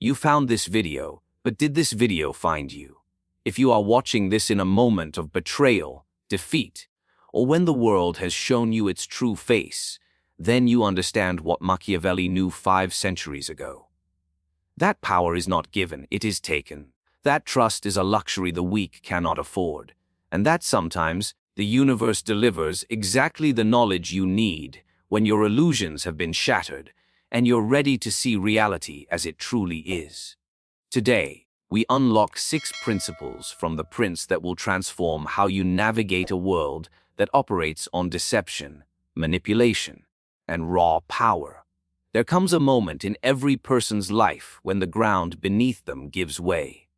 You found this video, but did this video find you? If you are watching this in a moment of betrayal, defeat, or when the world has shown you its true face, then you understand what Machiavelli knew 5 centuries ago. That power is not given, it is taken. That trust is a luxury the weak cannot afford. And that sometimes the universe delivers exactly the knowledge you need when your illusions have been shattered and you're ready to see reality as it truly is. Today, we unlock 6 principles from the prince that will transform how you navigate a world that operates on deception, manipulation, and raw power. There comes a moment in every person's life when the ground beneath them gives way.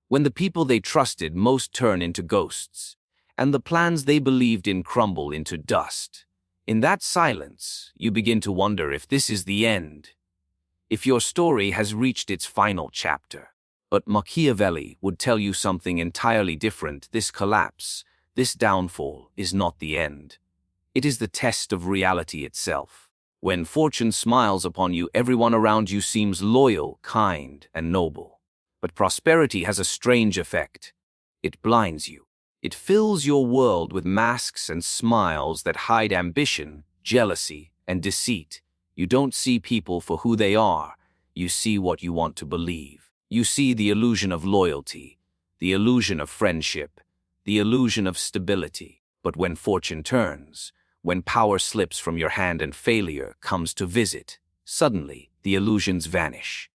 When the people they trusted most turn into ghosts, and the plans they believed in crumble into dust. In that silence, you begin to wonder if this is the end, if your story has reached its final chapter. But Machiavelli would tell you something entirely different. This collapse, this downfall, is not the end. It is the test of reality itself. When fortune smiles upon you, everyone around you seems loyal, kind, and noble. But prosperity has a strange effect. It blinds you. It fills your world with masks and smiles that hide ambition, jealousy, and deceit. You don't see people for who they are. You see what you want to believe. You see the illusion of loyalty, the illusion of friendship, the illusion of stability. But when fortune turns, when power slips from your hand and failure comes to visit, suddenly the illusions vanish.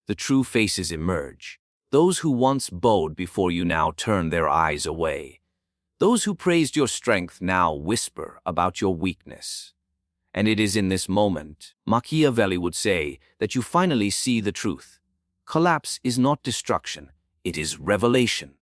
The true faces emerge. Those who once bowed before you now turn their eyes away. Those who praised your strength now whisper about your weakness. And it is in this moment, Machiavelli would say, that you finally see the truth. Collapse is not destruction, it is revelation.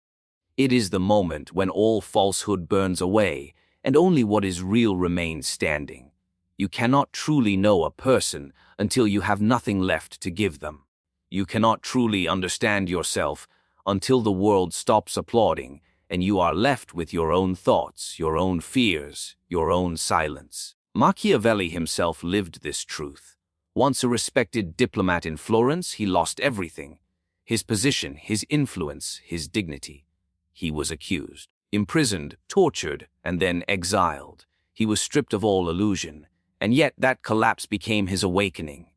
It is the moment when all falsehood burns away, and only what is real remains standing. You cannot truly know a person until you have nothing left to give them. You cannot truly understand yourself until the world stops applauding and you are left with your own thoughts, your own fears, your own silence. Machiavelli himself lived this truth. Once a respected diplomat in Florence, he lost everything: his position, his influence, his dignity. He was accused, imprisoned, tortured, and then exiled. He was stripped of all illusion, and yet that collapse became his awakening.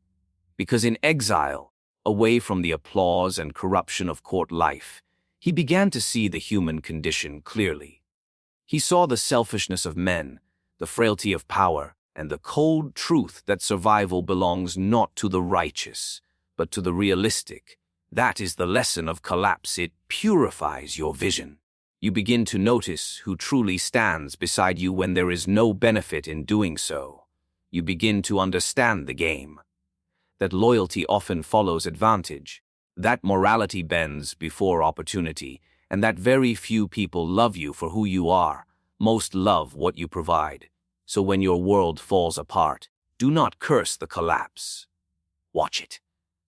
Because in exile, away from the applause and corruption of court life, he began to see the human condition clearly. He saw the selfishness of men, the frailty of power, and the cold truth that survival belongs not to the righteous, but to the realistic. That is the lesson of collapse. It purifies your vision. You begin to notice who truly stands beside you when there is no benefit in doing so. You begin to understand the game. That loyalty often follows advantage, that morality bends before opportunity, and that very few people love you for who you are. Most love what you provide. So when your world falls apart, do not curse the collapse. Watch it.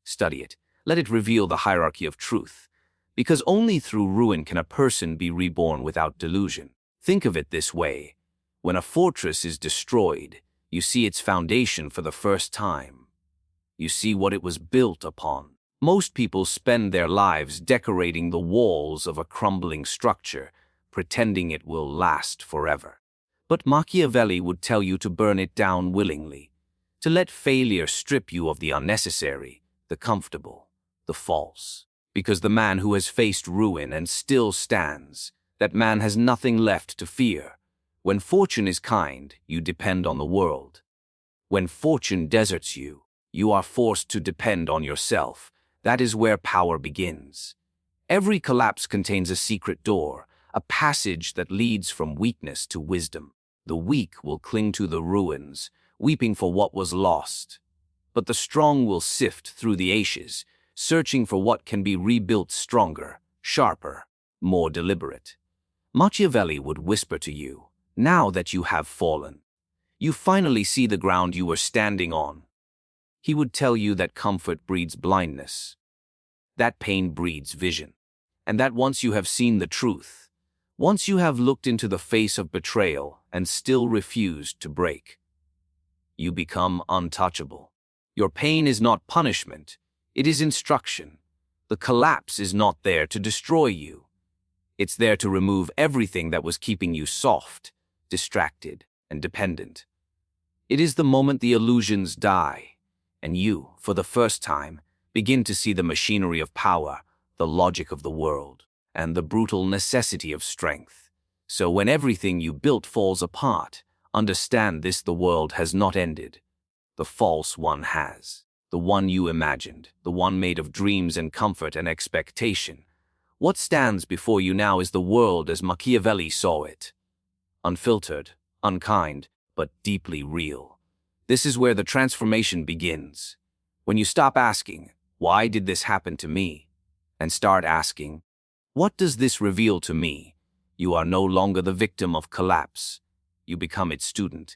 Study it. Let it reveal the hierarchy of truth. Because only through ruin can a person be reborn without delusion. Think of it this way. When a fortress is destroyed, you see its foundation for the first time. You see what it was built upon. Most people spend their lives decorating the walls of a crumbling structure, pretending it will last forever. But Machiavelli would tell you to burn it down willingly, to let failure strip you of the unnecessary, the comfortable, the false. Because the man who has faced ruin and still stands, that man has nothing left to fear. When fortune is kind, you depend on the world. When fortune deserts you, you are forced to depend on yourself. That is where power begins. Every collapse contains a secret door, a passage that leads from weakness to wisdom. The weak will cling to the ruins, weeping for what was lost. But the strong will sift through the ashes, searching for what can be rebuilt stronger, sharper, more deliberate. Machiavelli would whisper to you, now that you have fallen, you finally see the ground you were standing on. He would tell you that comfort breeds blindness, that pain breeds vision, and that once you have seen the truth, once you have looked into the face of betrayal and still refused to break, you become untouchable. Your pain is not punishment, It is instruction. The collapse is not there to destroy you. It's there to remove everything that was keeping you soft, distracted, and dependent. It is the moment the illusions die, and you, for the first time, begin to see the machinery of power, the logic of the world, and the brutal necessity of strength. So when everything you built falls apart, understand this: the world has not ended. The false one has. The one you imagined, the one made of dreams and comfort and expectation. What stands before you now is the world as Machiavelli saw it. Unfiltered, unkind, but deeply real. This is where the transformation begins. When you stop asking, "Why did this happen to me?" and start asking, "What does this reveal to me?" you are no longer the victim of collapse. You become its student.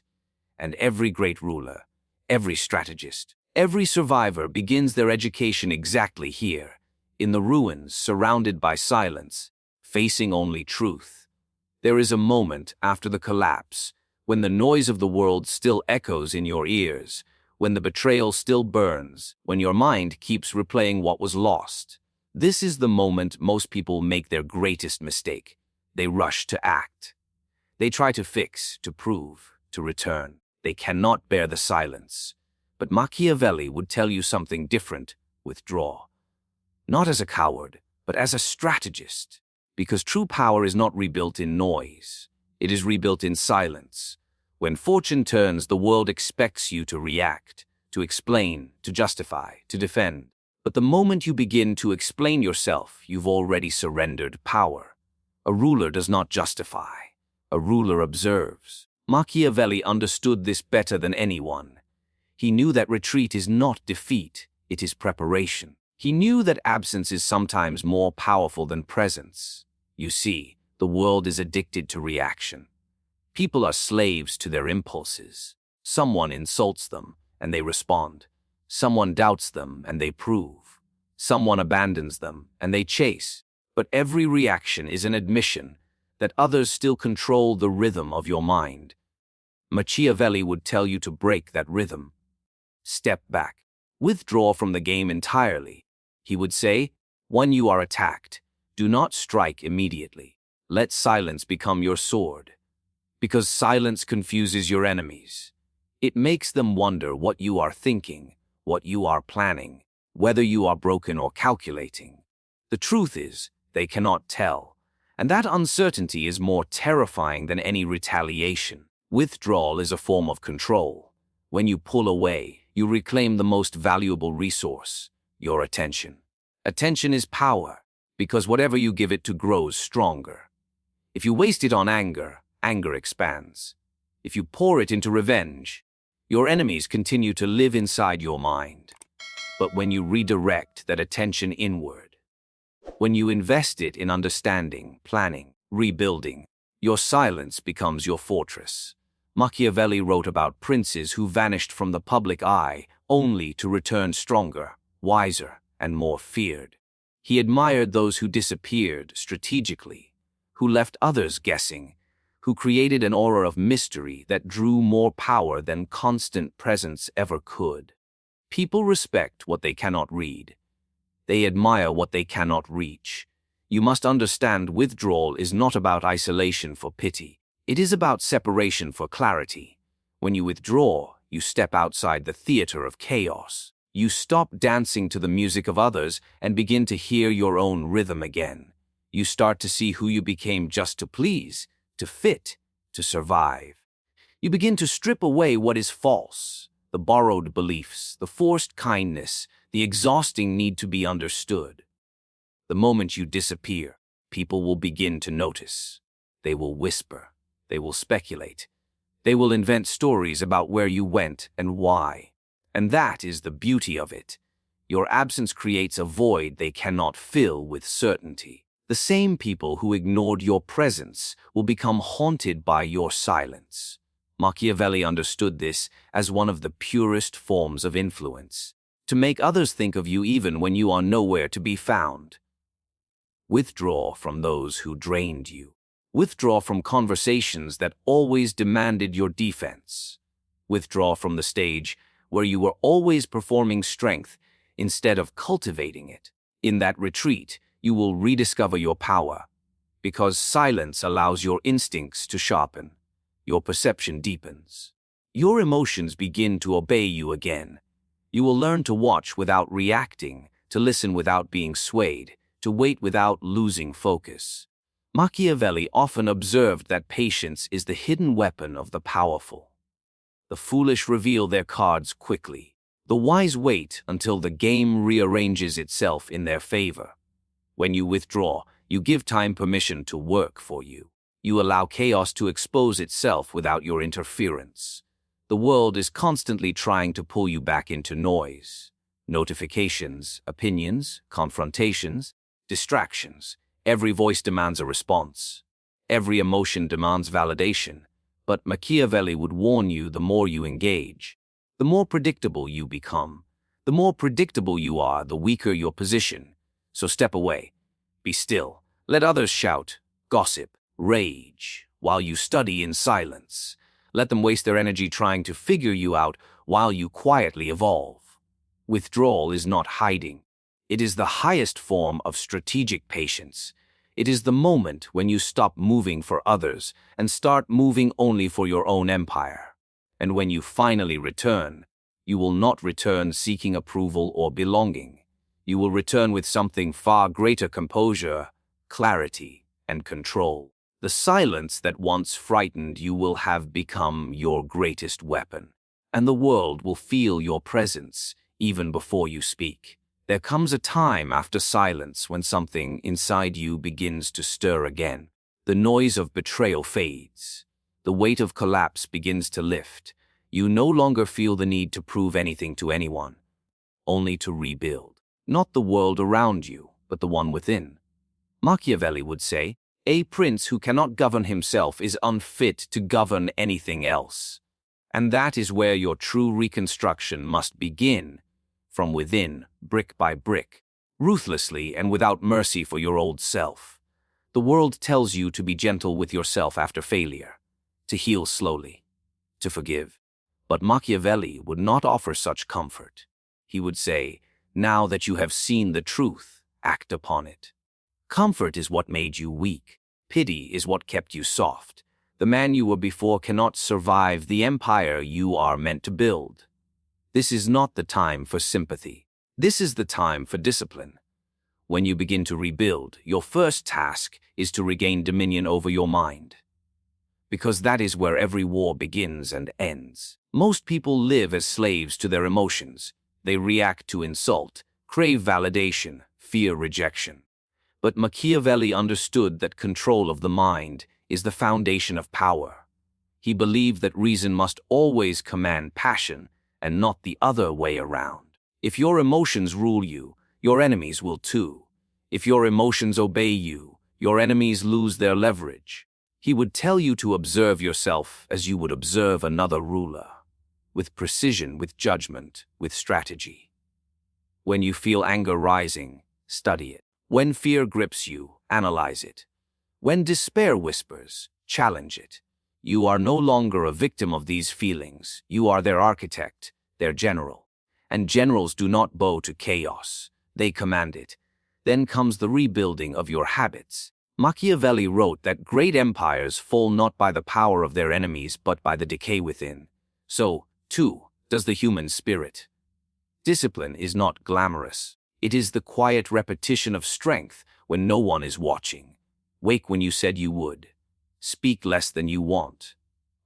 And every great ruler, every strategist, every survivor begins their education exactly here, in the ruins, surrounded by silence, facing only truth. There is a moment after the collapse, when the noise of the world still echoes in your ears, when the betrayal still burns, when your mind keeps replaying what was lost. This is the moment most people make their greatest mistake. They rush to act. They try to fix, to prove, to return. They cannot bear the silence. But Machiavelli would tell you something different: withdraw. Not as a coward, but as a strategist. Because true power is not rebuilt in noise. It is rebuilt in silence. When fortune turns, the world expects you to react, to explain, to justify, to defend. But the moment you begin to explain yourself, you've already surrendered power. A ruler does not justify. A ruler observes. Machiavelli understood this better than anyone. He knew that retreat is not defeat, it is preparation. He knew that absence is sometimes more powerful than presence. You see, the world is addicted to reaction. People are slaves to their impulses. Someone insults them, and they respond. Someone doubts them, and they prove. Someone abandons them, and they chase. But every reaction is an admission that others still control the rhythm of your mind. Machiavelli would tell you to break that rhythm. Step back. Withdraw from the game entirely. He would say, when you are attacked, do not strike immediately. Let silence become your sword. Because silence confuses your enemies. It makes them wonder what you are thinking, what you are planning, whether you are broken or calculating. The truth is, they cannot tell. And that uncertainty is more terrifying than any retaliation. Withdrawal is a form of control. When you pull away, you reclaim the most valuable resource, your attention. Attention is power, because whatever you give it to grows stronger. If you waste it on anger, anger expands. If you pour it into revenge, your enemies continue to live inside your mind. But when you redirect that attention inward, when you invest it in understanding, planning, rebuilding, your silence becomes your fortress. Machiavelli wrote about princes who vanished from the public eye only to return stronger, wiser, and more feared. He admired those who disappeared strategically, who left others guessing, who created an aura of mystery that drew more power than constant presence ever could. People respect what they cannot read. They admire what they cannot reach. You must understand, withdrawal is not about isolation for pity. It is about separation for clarity. When you withdraw, you step outside the theater of chaos. You stop dancing to the music of others and begin to hear your own rhythm again. You start to see who you became just to please, to fit, to survive. You begin to strip away what is false, the borrowed beliefs, the forced kindness, the exhausting need to be understood. The moment you disappear, people will begin to notice. They will whisper. They will speculate. They will invent stories about where you went and why. And that is the beauty of it. Your absence creates a void they cannot fill with certainty. The same people who ignored your presence will become haunted by your silence. Machiavelli understood this as one of the purest forms of influence, to make others think of you even when you are nowhere to be found. Withdraw from those who drained you. Withdraw from conversations that always demanded your defense. Withdraw from the stage where you were always performing strength instead of cultivating it. In that retreat, you will rediscover your power, because silence allows your instincts to sharpen, your perception deepens. Your emotions begin to obey you again. You will learn to watch without reacting, to listen without being swayed, to wait without losing focus. Machiavelli often observed that patience is the hidden weapon of the powerful. The foolish reveal their cards quickly. The wise wait until the game rearranges itself in their favor. When you withdraw, you give time permission to work for you. You allow chaos to expose itself without your interference. The world is constantly trying to pull you back into noise. Notifications, opinions, confrontations, distractions. Every voice demands a response. Every emotion demands validation. But Machiavelli would warn you, the more you engage, the more predictable you become. The more predictable you are, the weaker your position. So step away. Be still. Let others shout, gossip, rage, while you study in silence. Let them waste their energy trying to figure you out while you quietly evolve. Withdrawal is not hiding. It is the highest form of strategic patience. It is the moment when you stop moving for others and start moving only for your own empire. And when you finally return, you will not return seeking approval or belonging. You will return with something far greater: composure, clarity, and control. The silence that once frightened you will have become your greatest weapon, and the world will feel your presence even before you speak. There comes a time after silence when something inside you begins to stir again. The noise of betrayal fades. The weight of collapse begins to lift. You no longer feel the need to prove anything to anyone, only to rebuild. Not the world around you, but the one within. Machiavelli would say, "A prince who cannot govern himself is unfit to govern anything else." And that is where your true reconstruction must begin, from within, brick by brick, ruthlessly and without mercy for your old self. The world tells you to be gentle with yourself after failure, to heal slowly, to forgive. But Machiavelli would not offer such comfort. He would say, "Now that you have seen the truth, act upon it." Comfort is what made you weak. Pity is what kept you soft. The man you were before cannot survive the empire you are meant to build. This is not the time for sympathy. This is the time for discipline. When you begin to rebuild, your first task is to regain dominion over your mind. Because that is where every war begins and ends. Most people live as slaves to their emotions. They react to insult, crave validation, fear rejection. But Machiavelli understood that control of the mind is the foundation of power. He believed that reason must always command passion and not the other way around. If your emotions rule you, your enemies will too. If your emotions obey you, your enemies lose their leverage. He would tell you to observe yourself as you would observe another ruler, with precision, with judgment, with strategy. When you feel anger rising, study it. When fear grips you, analyze it. When despair whispers, challenge it. You are no longer a victim of these feelings. You are their architect, their general. And generals do not bow to chaos. They command it. Then comes the rebuilding of your habits. Machiavelli wrote that great empires fall not by the power of their enemies, but by the decay within. So, too, does the human spirit. Discipline is not glamorous. It is the quiet repetition of strength when no one is watching. Wake when you said you would. Speak less than you want.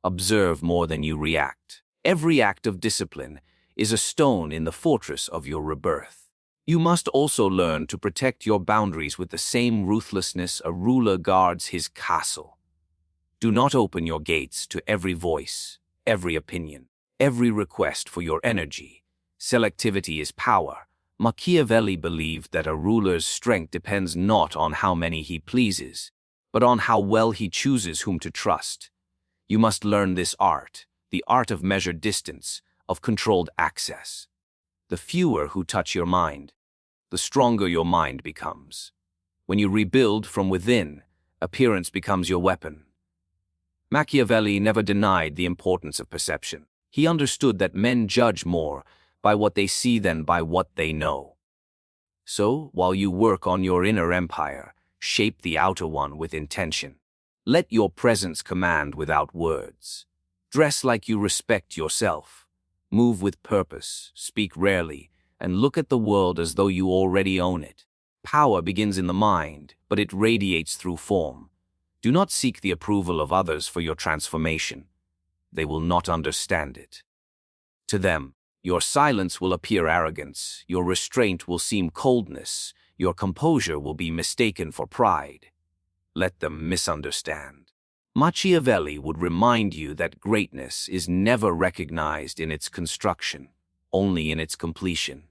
Observe more than you react. Every act of discipline is a stone in the fortress of your rebirth. You must also learn to protect your boundaries with the same ruthlessness a ruler guards his castle. Do not open your gates to every voice, every opinion, every request for your energy. Selectivity is power. Machiavelli believed that a ruler's strength depends not on how many he pleases, but on how well he chooses whom to trust. You must learn this art, the art of measured distance, of controlled access. The fewer who touch your mind, the stronger your mind becomes. When you rebuild from within, appearance becomes your weapon. Machiavelli never denied the importance of perception. He understood that men judge more, by what they see than by what they know. So, while you work on your inner empire, shape the outer one with intention. Let your presence command without words. Dress like you respect yourself. Move with purpose, speak rarely, and look at the world as though you already own it. Power begins in the mind, but it radiates through form. Do not seek the approval of others for your transformation. They will not understand it. To them, your silence will appear arrogance, your restraint will seem coldness, your composure will be mistaken for pride. Let them misunderstand. Machiavelli would remind you that greatness is never recognized in its construction, only in its completion.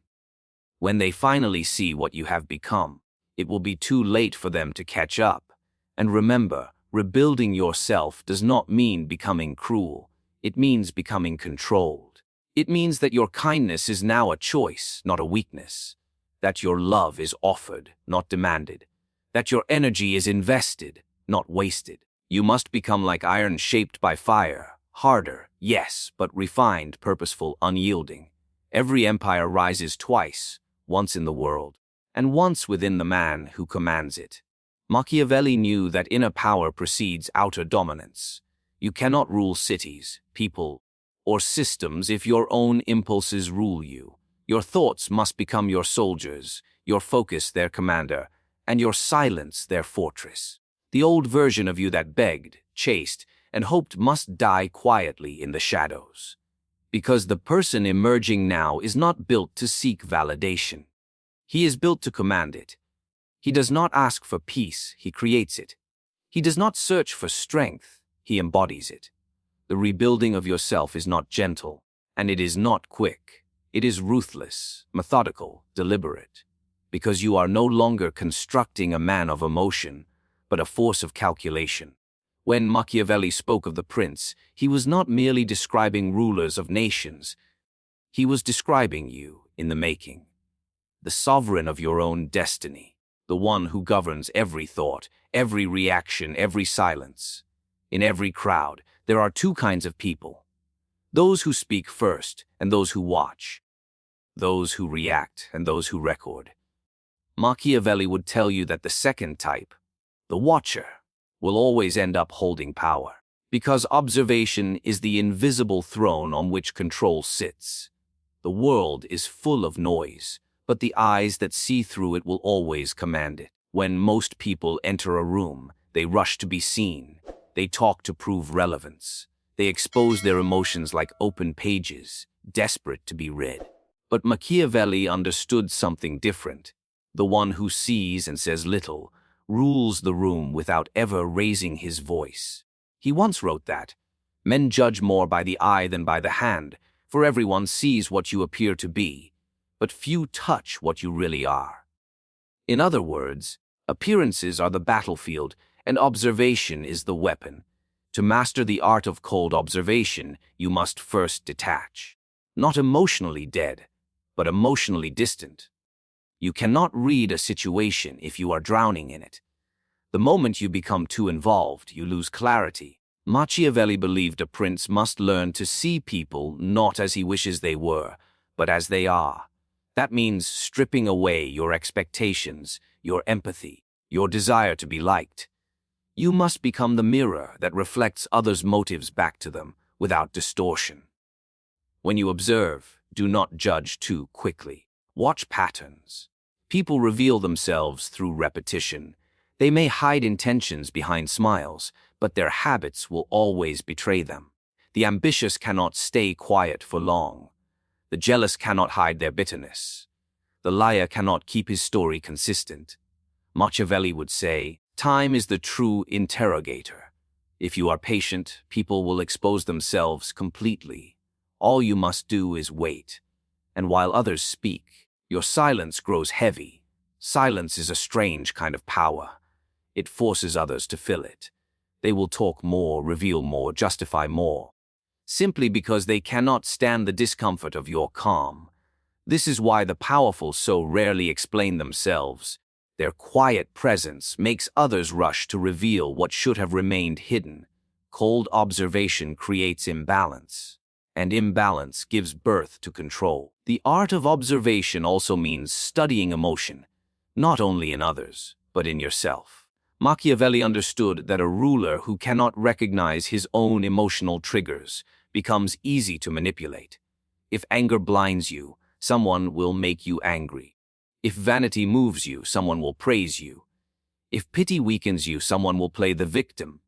When they finally see what you have become, it will be too late for them to catch up. And remember, rebuilding yourself does not mean becoming cruel. It means becoming controlled. It means that your kindness is now a choice, not a weakness. That your love is offered, not demanded. That your energy is invested, not wasted. You must become like iron shaped by fire. Harder, yes, but refined, purposeful, unyielding. Every empire rises twice, once in the world, and once within the man who commands it. Machiavelli knew that inner power precedes outer dominance. You cannot rule cities, people, or systems if your own impulses rule you. Your thoughts must become your soldiers, your focus their commander, and your silence their fortress. The old version of you that begged, chased, and hoped must die quietly in the shadows. Because the person emerging now is not built to seek validation. He is built to command it. He does not ask for peace, he creates it. He does not search for strength, he embodies it. The rebuilding of yourself is not gentle, and it is not quick. It is ruthless, methodical, deliberate. Because you are no longer constructing a man of emotion, but a force of calculation. When Machiavelli spoke of the prince, he was not merely describing rulers of nations. He was describing you in the making. The sovereign of your own destiny. The one who governs every thought, every reaction, every silence. In every crowd, there are two kinds of people. Those who speak first and those who watch. Those who react and those who record. Machiavelli would tell you that the second type, the watcher, will always end up holding power. Because observation is the invisible throne on which control sits. The world is full of noise, but the eyes that see through it will always command it. When most people enter a room, they rush to be seen. They talk to prove relevance. They expose their emotions like open pages, desperate to be read. But Machiavelli understood something different. The one who sees and says little rules the room without ever raising his voice. He once wrote that, "Men judge more by the eye than by the hand, for everyone sees what you appear to be, but few touch what you really are." In other words, appearances are the battlefield and observation is the weapon. To master the art of cold observation, you must first detach. Not emotionally dead, but emotionally distant. You cannot read a situation if you are drowning in it. The moment you become too involved, you lose clarity. Machiavelli believed a prince must learn to see people not as he wishes they were, but as they are. That means stripping away your expectations, your empathy, your desire to be liked. You must become the mirror that reflects others' motives back to them without distortion. When you observe, do not judge too quickly. Watch patterns. People reveal themselves through repetition. They may hide intentions behind smiles, but their habits will always betray them. The ambitious cannot stay quiet for long. The jealous cannot hide their bitterness. The liar cannot keep his story consistent. Machiavelli would say, "Time is the true interrogator. If you are patient, people will expose themselves completely. All you must do is wait. And while others speak, your silence grows heavy. Silence is a strange kind of power. It forces others to fill it. They will talk more, reveal more, justify more, simply because they cannot stand the discomfort of your calm. This is why the powerful so rarely explain themselves. Their quiet presence makes others rush to reveal what should have remained hidden. Cold observation creates imbalance. and imbalance gives birth to control. The art of observation also means studying emotion, not only in others, but in yourself. Machiavelli understood that a ruler who cannot recognize his own emotional triggers becomes easy to manipulate. If anger blinds you, someone will make you angry. If vanity moves you, someone will praise you. If pity weakens you, someone will play the victim.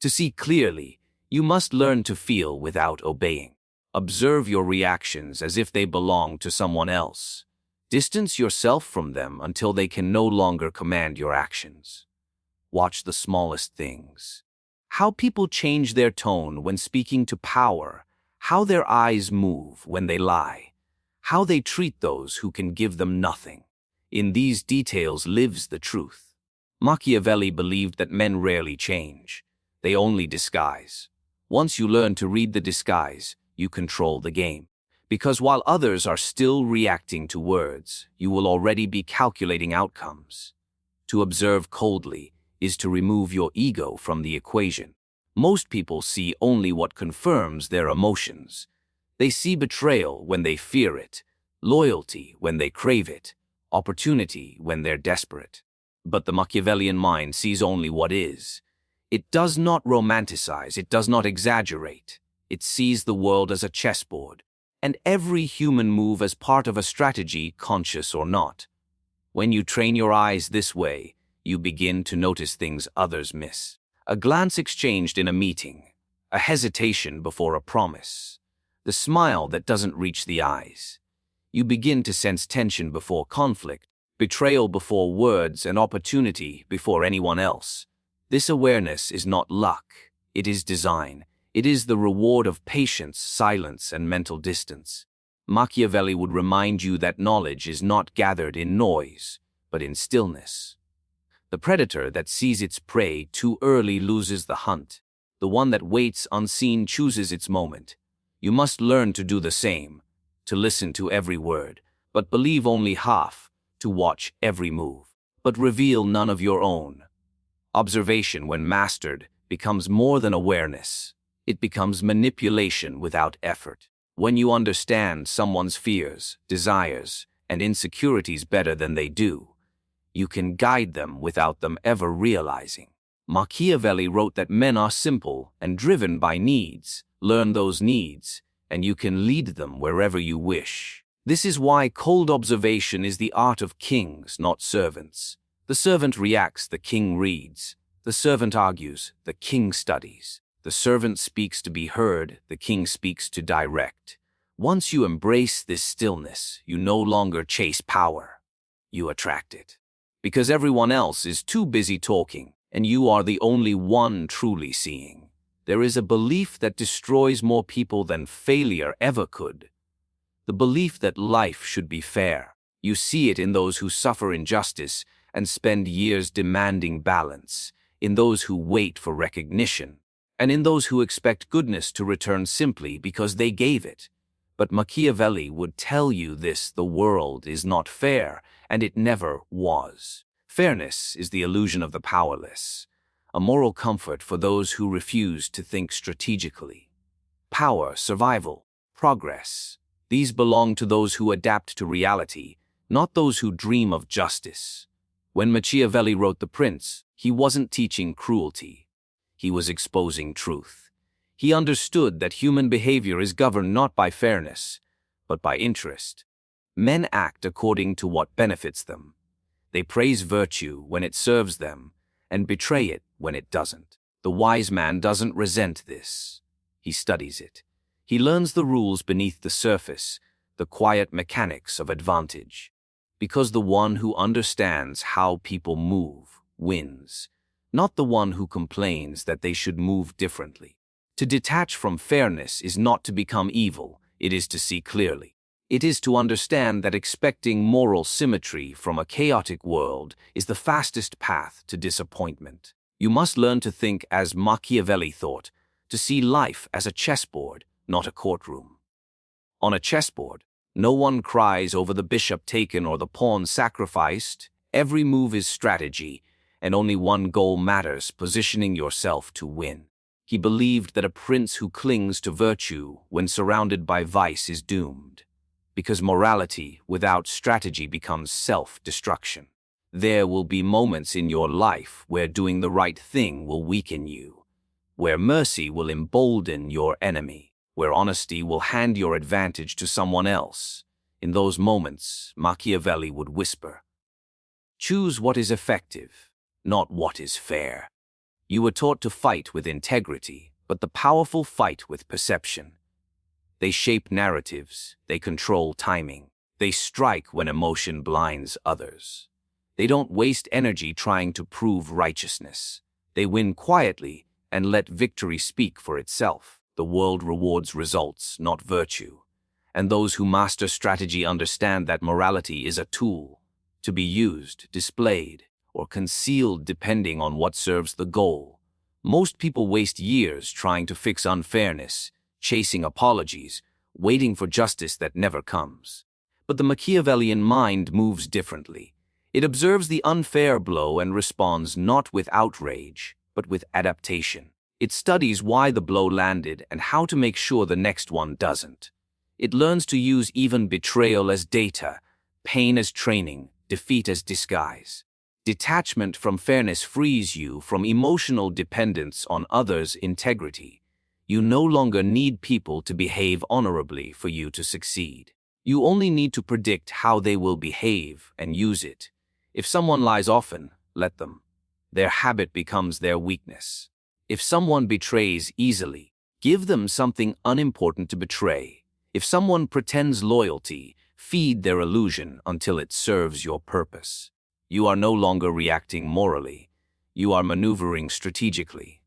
To see clearly, you must learn to feel without obeying. Observe your reactions as if they belong to someone else. Distance yourself from them until they can no longer command your actions. Watch the smallest things. How people change their tone when speaking to power, how their eyes move when they lie, how they treat those who can give them nothing. In these details lives the truth. Machiavelli believed that men rarely change. They only disguise. Once you learn to read the disguise, you control the game. Because while others are still reacting to words, you will already be calculating outcomes. To observe coldly is to remove your ego from the equation. Most people see only what confirms their emotions. They see betrayal when they fear it, loyalty when they crave it, opportunity when they're desperate. But the Machiavellian mind sees only what is. It does not romanticize, it does not exaggerate. It sees the world as a chessboard, and every human move as part of a strategy, conscious or not. When you train your eyes this way, you begin to notice things others miss. A glance exchanged in a meeting, a hesitation before a promise, the smile that doesn't reach the eyes. You begin to sense tension before conflict, betrayal before words, and opportunity before anyone else. This awareness is not luck, it is design. It is the reward of patience, silence, and mental distance. Machiavelli would remind you that knowledge is not gathered in noise, but in stillness. The predator that sees its prey too early loses the hunt. The one that waits unseen chooses its moment. You must learn to do the same, to listen to every word, but believe only half, to watch every move, but reveal none of your own. Observation, when mastered, becomes more than awareness. It becomes manipulation without effort. When you understand someone's fears, desires, and insecurities better than they do, you can guide them without them ever realizing. Machiavelli wrote that men are simple and driven by needs. Learn those needs, and you can lead them wherever you wish. This is why cold observation is the art of kings, not servants. The servant reacts, the king reads. The servant argues, the king studies. The servant speaks to be heard, the king speaks to direct. Once you embrace this stillness, you no longer chase power. You attract it. Because everyone else is too busy talking, and you are the only one truly seeing. There is a belief that destroys more people than failure ever could. The belief that life should be fair. You see it in those who suffer injustice and spend years demanding balance, in those who wait for recognition, and in those who expect goodness to return simply because they gave it. But Machiavelli would tell you this: the world is not fair, and it never was. Fairness is the illusion of the powerless, a moral comfort for those who refuse to think strategically. Power, survival, progress, these belong to those who adapt to reality, not those who dream of justice. When Machiavelli wrote The Prince, he wasn't teaching cruelty. He was exposing truth. He understood that human behavior is governed not by fairness, but by interest. Men act according to what benefits them. They praise virtue when it serves them, and betray it when it doesn't. The wise man doesn't resent this. He studies it. He learns the rules beneath the surface, the quiet mechanics of advantage. Because the one who understands how people move wins, not the one who complains that they should move differently. To detach from fairness is not to become evil, it is to see clearly. It is to understand that expecting moral symmetry from a chaotic world is the fastest path to disappointment. You must learn to think as Machiavelli thought, to see life as a chessboard, not a courtroom. On a chessboard, no one cries over the bishop taken or the pawn sacrificed. Every move is strategy, and only one goal matters: positioning yourself to win. He believed that a prince who clings to virtue when surrounded by vice is doomed, because morality without strategy becomes self-destruction. There will be moments in your life where doing the right thing will weaken you, where mercy will embolden your enemy, where honesty will hand your advantage to someone else. In those moments, Machiavelli would whisper, "Choose what is effective, not what is fair." You were taught to fight with integrity, but the powerful fight with perception. They shape narratives, they control timing, they strike when emotion blinds others. They don't waste energy trying to prove righteousness. They win quietly and let victory speak for itself. The world rewards results, not virtue. And those who master strategy understand that morality is a tool, to be used, displayed, or concealed depending on what serves the goal. Most people waste years trying to fix unfairness, chasing apologies, waiting for justice that never comes. But the Machiavellian mind moves differently. It observes the unfair blow and responds not with outrage, but with adaptation. It studies why the blow landed and how to make sure the next one doesn't. It learns to use even betrayal as data, pain as training, defeat as disguise. Detachment from fairness frees you from emotional dependence on others' integrity. You no longer need people to behave honorably for you to succeed. You only need to predict how they will behave and use it. If someone lies often, let them. Their habit becomes their weakness. If someone betrays easily, give them something unimportant to betray. If someone pretends loyalty, feed their illusion until it serves your purpose. You are no longer reacting morally. You are maneuvering strategically.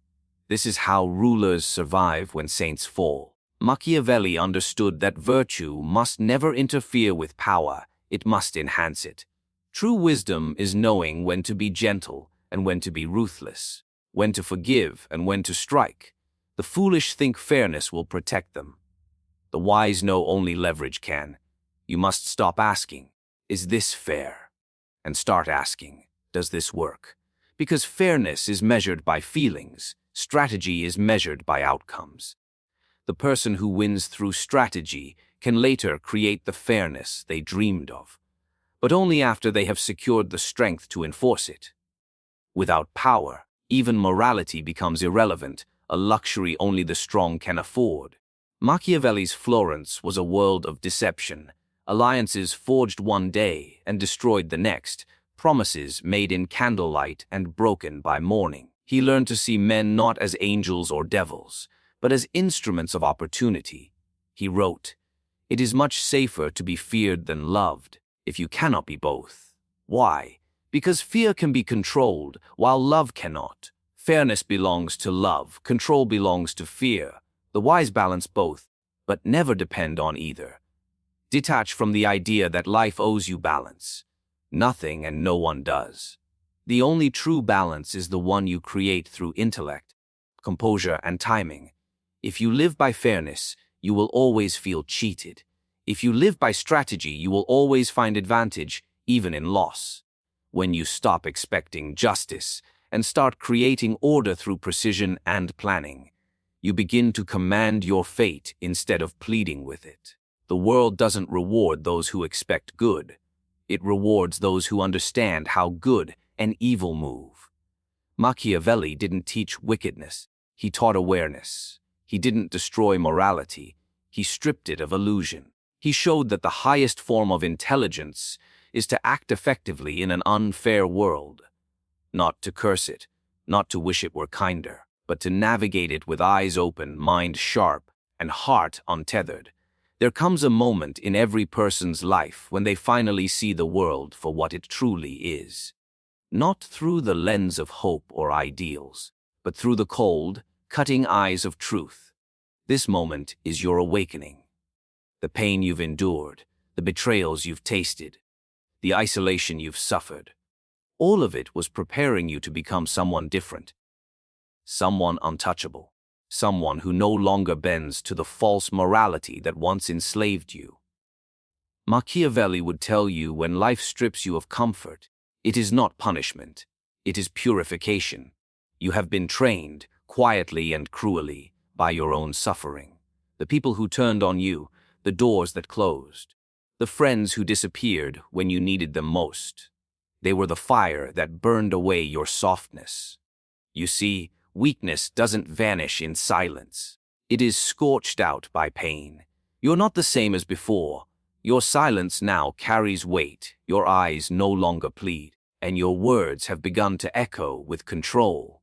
This is how rulers survive when saints fall. Machiavelli understood that virtue must never interfere with power, it must enhance it. True wisdom is knowing when to be gentle and when to be ruthless, when to forgive and when to strike. The foolish think fairness will protect them. The wise know only leverage can. You must stop asking, "Is this fair?" and start asking, "Does this work?" Because fairness is measured by feelings, strategy is measured by outcomes. The person who wins through strategy can later create the fairness they dreamed of, but only after they have secured the strength to enforce it. Without power, even morality becomes irrelevant, a luxury only the strong can afford. Machiavelli's Florence was a world of deception, alliances forged one day and destroyed the next, promises made in candlelight and broken by morning. He learned to see men not as angels or devils, but as instruments of opportunity. He wrote, "It is much safer to be feared than loved, if you cannot be both." Why? Because fear can be controlled, while love cannot. Fairness belongs to love, control belongs to fear. The wise balance both, but never depend on either. Detach from the idea that life owes you balance. Nothing and no one does. The only true balance is the one you create through intellect, composure, and timing. If you live by fairness, you will always feel cheated. If you live by strategy, you will always find advantage, even in loss. When you stop expecting justice and start creating order through precision and planning, you begin to command your fate instead of pleading with it. The world doesn't reward those who expect good. It rewards those who understand how good and evil move. Machiavelli didn't teach wickedness. He taught awareness. He didn't destroy morality. He stripped it of illusion. He showed that the highest form of intelligence is to act effectively in an unfair world. Not to curse it, not to wish it were kinder, but to navigate it with eyes open, mind sharp, and heart untethered. There comes a moment in every person's life when they finally see the world for what it truly is. Not through the lens of hope or ideals, but through the cold, cutting eyes of truth. This moment is your awakening. The pain you've endured, the betrayals you've tasted, the isolation you've suffered, all of it was preparing you to become someone different, someone untouchable, someone who no longer bends to the false morality that once enslaved you. Machiavelli would tell you when life strips you of comfort, it is not punishment, it is purification. You have been trained, quietly and cruelly, by your own suffering. The people who turned on you, the doors that closed, the friends who disappeared when you needed them most. They were the fire that burned away your softness. You see, weakness doesn't vanish in silence. It is scorched out by pain. You're not the same as before. Your silence now carries weight, your eyes no longer plead, and your words have begun to echo with control.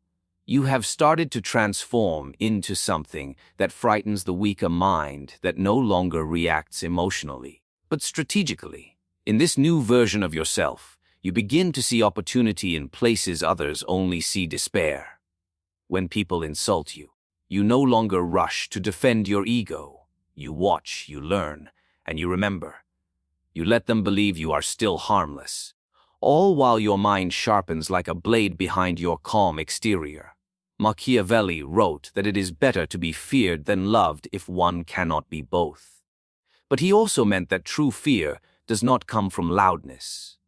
You have started to transform into something that frightens the weaker mind that no longer reacts emotionally, but strategically. In this new version of yourself, you begin to see opportunity in places others only see despair. When people insult you, you no longer rush to defend your ego. You watch, you learn, and you remember. You let them believe you are still harmless, all while your mind sharpens like a blade behind your calm exterior. Machiavelli wrote that it is better to be feared than loved if one cannot be both. But he also meant that true fear does not come from loudness.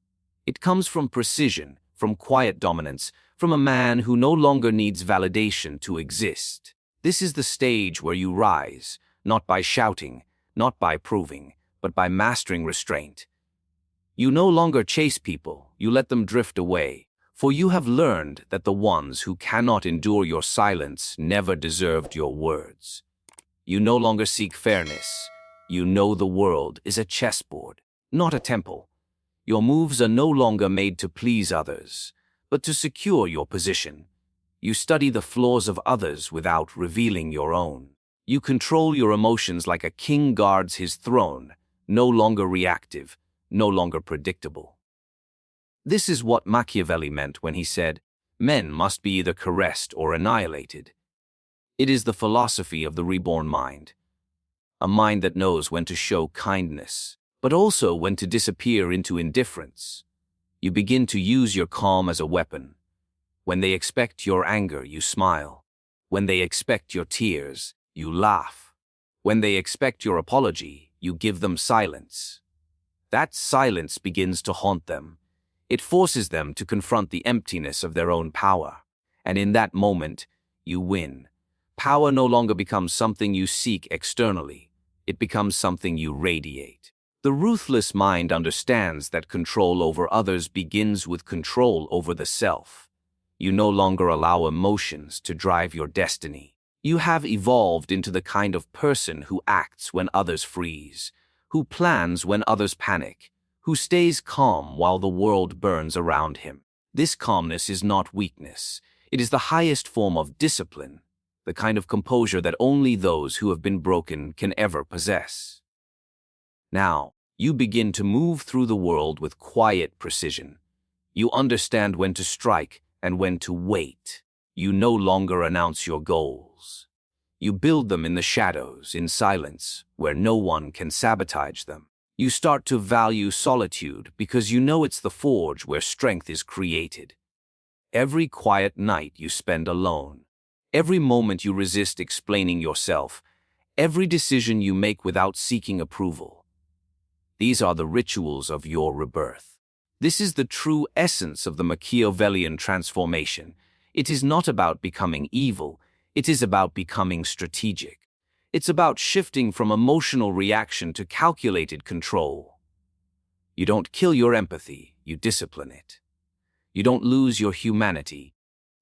It comes from precision, from quiet dominance, from a man who no longer needs validation to exist. This is the stage where you rise, not by shouting, not by proving, but by mastering restraint. You no longer chase people, you let them drift away, for you have learned that the ones who cannot endure your silence never deserved your words. You no longer seek fairness. You know the world is a chessboard, not a temple. Your moves are no longer made to please others, but to secure your position. You study the flaws of others without revealing your own. You control your emotions like a king guards his throne, no longer reactive, no longer predictable. This is what Machiavelli meant when he said, "Men must be either caressed or annihilated." It is the philosophy of the reborn mind, a mind that knows when to show kindness, but also when to disappear into indifference. You begin to use your calm as a weapon. When they expect your anger, you smile. When they expect your tears, you laugh. When they expect your apology, you give them silence. That silence begins to haunt them. It forces them to confront the emptiness of their own power. And in that moment, you win. Power no longer becomes something you seek externally. It becomes something you radiate. The ruthless mind understands that control over others begins with control over the self. You no longer allow emotions to drive your destiny. You have evolved into the kind of person who acts when others freeze, who plans when others panic, who stays calm while the world burns around him. This calmness is not weakness. It is the highest form of discipline, the kind of composure that only those who have been broken can ever possess. Now, you begin to move through the world with quiet precision. You understand when to strike and when to wait. You no longer announce your goals. You build them in the shadows, in silence, where no one can sabotage them. You start to value solitude because you know it's the forge where strength is created. Every quiet night you spend alone, every moment you resist explaining yourself, every decision you make without seeking approval. These are the rituals of your rebirth. This is the true essence of the Machiavellian transformation. It is not about becoming evil, it is about becoming strategic. It's about shifting from emotional reaction to calculated control. You don't kill your empathy, you discipline it. You don't lose your humanity,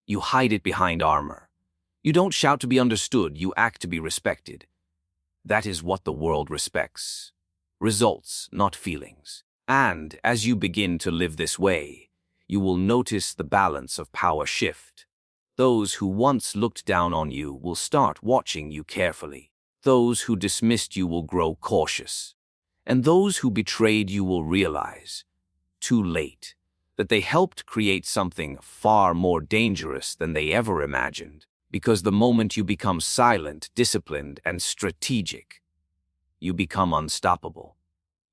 you hide it behind armor. You don't shout to be understood, you act to be respected. That is what the world respects. Results, not feelings. And as you begin to live this way, you will notice the balance of power shift. Those who once looked down on you will start watching you carefully. Those who dismissed you will grow cautious. And those who betrayed you will realize, too late, that they helped create something far more dangerous than they ever imagined. Because the moment you become silent, disciplined, and strategic, you become unstoppable.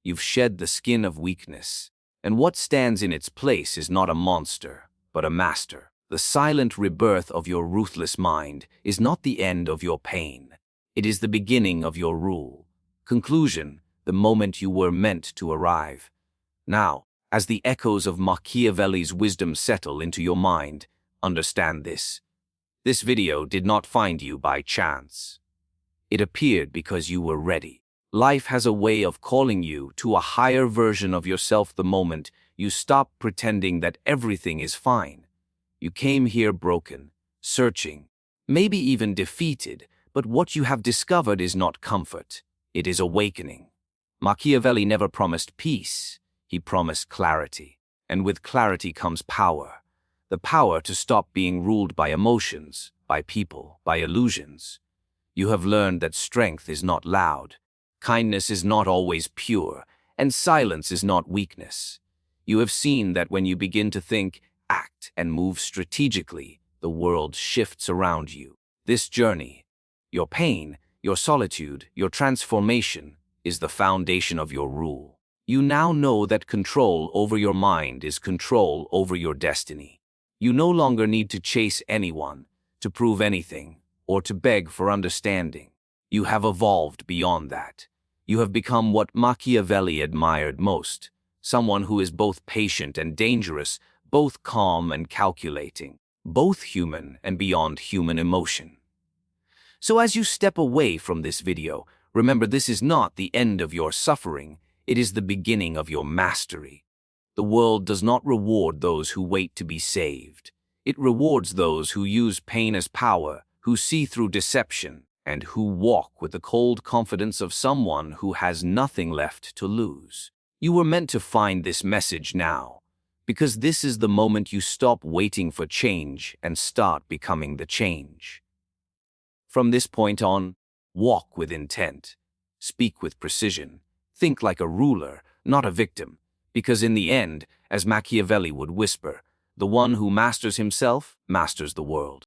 You've shed the skin of weakness, and what stands in its place is not a monster, but a master. The silent rebirth of your ruthless mind is not the end of your pain. It is the beginning of your rule. Conclusion, the moment you were meant to arrive. Now, as the echoes of Machiavelli's wisdom settle into your mind, understand this. This video did not find you by chance. It appeared because you were ready. Life has a way of calling you to a higher version of yourself the moment you stop pretending that everything is fine. You came here broken, searching, maybe even defeated, but what you have discovered is not comfort. It is awakening. Machiavelli never promised peace. He promised clarity. And with clarity comes power. The power to stop being ruled by emotions, by people, by illusions. You have learned that strength is not loud, kindness is not always pure, and silence is not weakness. You have seen that when you begin to think, act, and move strategically, the world shifts around you. This journey, your pain, your solitude, your transformation, is the foundation of your rule. You now know that control over your mind is control over your destiny. You no longer need to chase anyone, to prove anything, or to beg for understanding. You have evolved beyond that. You have become what Machiavelli admired most, someone who is both patient and dangerous, both calm and calculating, both human and beyond human emotion. So as you step away from this video, remember this is not the end of your suffering, it is the beginning of your mastery. The world does not reward those who wait to be saved. It rewards those who use pain as power, who see through deception, and who walk with the cold confidence of someone who has nothing left to lose. You were meant to find this message now, because this is the moment you stop waiting for change and start becoming the change. From this point on, walk with intent, speak with precision, think like a ruler, not a victim, because in the end, as Machiavelli would whisper, the one who masters himself masters the world.